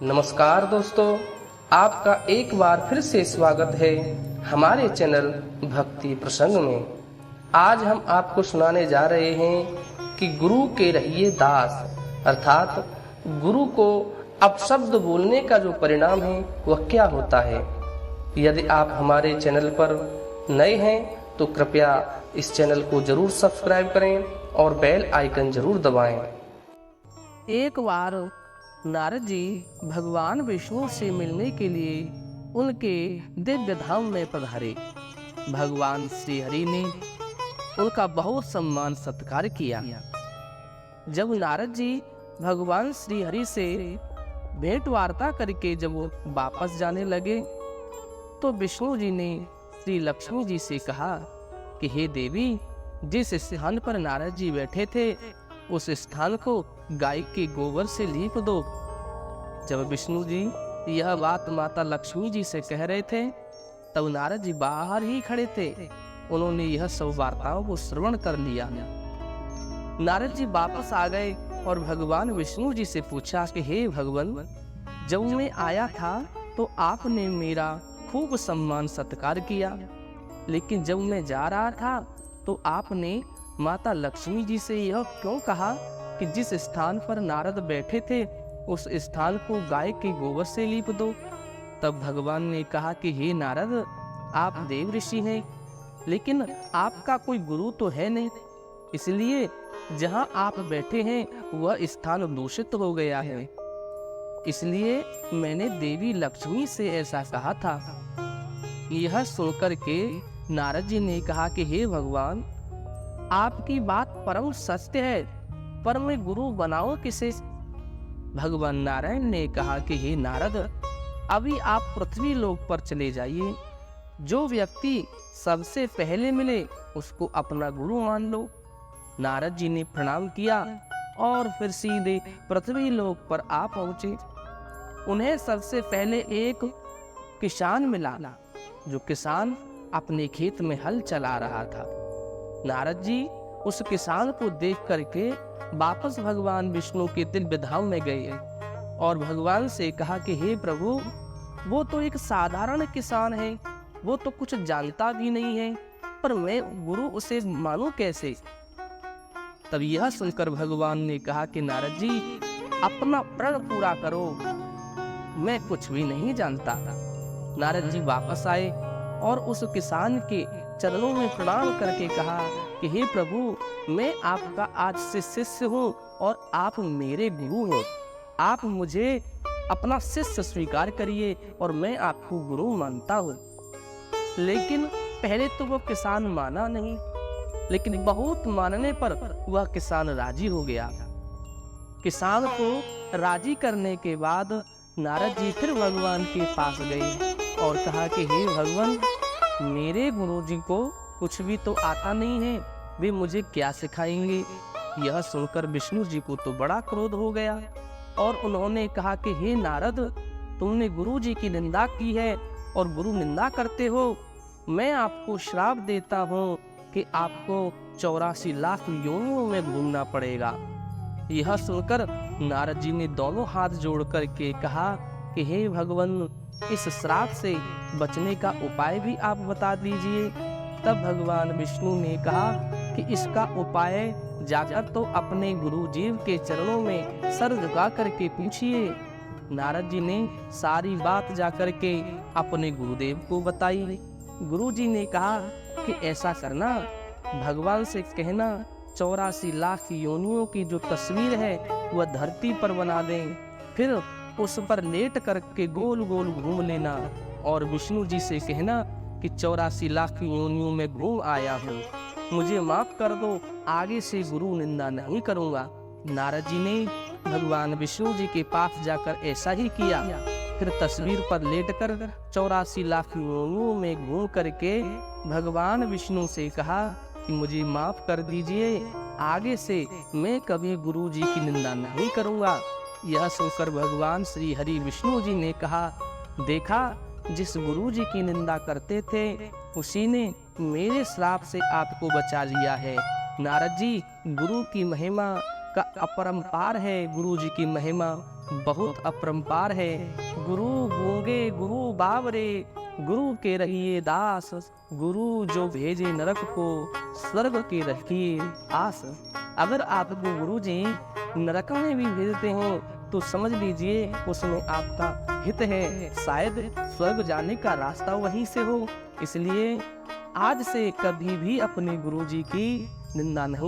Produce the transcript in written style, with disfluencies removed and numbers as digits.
नमस्कार दोस्तों, आपका एक बार फिर से स्वागत है हमारे चैनल भक्ति प्रसंग में। आज हम आपको सुनाने जा रहे हैं कि गुरु के रहिए दास, अर्थात गुरु को अपशब्द बोलने का जो परिणाम है वह क्या होता है। यदि आप हमारे चैनल पर नए हैं तो कृपया इस चैनल को जरूर सब्सक्राइब करें और बेल आइकन जरूर दबाएं। एक बार नारद जी भगवान विष्णु से मिलने के लिए उनके दिव्य धाम में पधारे। भगवान श्री हरि ने उनका बहुत सम्मान सत्कार किया। जब नारद जी भगवान श्री हरि से भेंट वार्ता करके जब वो वापस जाने लगे तो विष्णु जी ने श्री लक्ष्मी जी से कहा कि हे देवी, जिस स्थान पर नारद जी बैठे थे उस स्थान को गाय के गोबर से लीप दो। जब विष्णु जी यह बात माता लक्ष्मी जी से कह रहे थे तब नारद जी बाहर ही खड़े थे। उन्होंने यह सब वार्ताओं को श्रवण कर लिया। नारद जी वापस आ गए और भगवान विष्णु जी से पूछा कि हे भगवान, जब मैं आया था तो आपने मेरा खूब सम्मान सत्कार किया, लेकिन जब मैं जा रहा था तो आपने माता लक्ष्मी जी से यह क्यों कहा कि जिस स्थान पर नारद बैठे थे उस स्थान को गाय के गोबर से लीप दो। तब भगवान ने कहा कि हे नारद, आप देव ऋषि हैं, लेकिन आपका कोई गुरु तो है नहीं, इसलिए जहां आप बैठे हैं वह स्थान दूषित हो गया है। इसलिए मैंने देवी लक्ष्मी से ऐसा कहा था। यह सुनकर के नारद जी ने कहा कि हे भगवान, आपकी बात परम सत्य है, पर मैं गुरु बनाऊं किसे। भगवान नारायण ने कहा कि हे नारद, अभी आप पृथ्वी लोक पर चले जाइए। जो व्यक्ति सबसे पहले मिले उसको अपना गुरु मान लो। नारद जी ने प्रणाम किया और फिर सीधे पृथ्वी लोक पर आ पहुंचे। उन्हें सबसे पहले एक किसान मिला, जो किसान अपने खेत में हल चला रहा था। नारद जी उस किसान को देख करके वापस भगवान विष्णु के दिव्य धाम में गए और भगवान से कहा कि हे प्रभु, वो तो एक साधारण किसान है, वो तो कुछ जानता भी नहीं है, पर मैं गुरु उसे मानूं कैसे। तब यह सुनकर भगवान ने कहा कि नारद जी, अपना प्रण पूरा करो, मैं कुछ भी नहीं जानता था। नारद जी वापस आए और उस किसान के चरणों में प्रणाम करके कहा कि हे प्रभु, मैं आपका आज से शिष्य हूँ और आप मेरे गुरु हो। आप मुझे अपना शिष्य स्वीकार करिए और मैं आपको गुरु मानता हूँ। लेकिन पहले तो वो किसान माना नहीं, लेकिन बहुत मानने पर वह किसान राजी हो गया। किसान को राजी करने के बाद नारद जी फिर भगवान के पास गए और कहा कि हे भगवान, मेरे गुरुजी को कुछ भी तो आता नहीं है, वे मुझे क्या सिखाएंगे। यह सुनकर विष्णु जी को तो बड़ा क्रोध हो गया और उन्होंने कहा कि हे नारद, तुमने गुरुजी की निंदा की है और गुरु निंदा करते हो। मैं आपको श्राप देता हूँ कि आपको 84 लाख योनियों में घूमना पड़ेगा। यह सुनकर नारद जी ने दोनों हाथ जोड़ करके कहा कि हे भगवान, इस श्राप से बचने का उपाय भी आप बता दीजिए। तब भगवान विष्णु ने कहा कि इसका उपाय जाकर तो अपने गुरु जीव के चरणों में सर झुका करके पूछिए। नारद जी ने सारी बात जाकर के अपने गुरुदेव को बताई। गुरुजी ने कहा कि ऐसा करना, भगवान से कहना 84 लाख योनियों की जो तस्वीर है वह धरती पर बना दें, फिर उस पर लेट करके गोल गोल घूम लेना और विष्णु जी से कहना कि 84 लाख योनियों में घूम आया हूँ, मुझे माफ कर दो, आगे से गुरु निंदा नहीं करूँगा। नारद जी ने भगवान विष्णु जी के पास जाकर ऐसा ही किया। फिर तस्वीर पर लेटकर 84 लाख योनियों में घूम करके भगवान विष्णु से कहा कि मुझे माफ कर दीजिए, आगे से मैं कभी गुरु जी की निंदा नहीं करूँगा। यह सुनकर भगवान श्री हरि विष्णु जी ने कहा, देखा, जिस गुरु जी की निंदा करते थे उसी ने मेरे श्राप से आपको बचा लिया है। नारद जी, गुरु की महिमा का अपरंपार है। गुरु जी की महिमा बहुत अपरंपार है। गुरु गूंगे गुरु बावरे, गुरु के रहिए दास, गुरु जो भेजे नरक को, स्वर्ग के रखिए आस। अगर आपको गुरु जी नरक में भी भेजते हैं तो समझ लीजिए उसमें आपका हित है, शायद स्वर्ग जाने का रास्ता वहीं से हो। इसलिए आज से कभी भी अपने गुरु जी की निंदा नहीं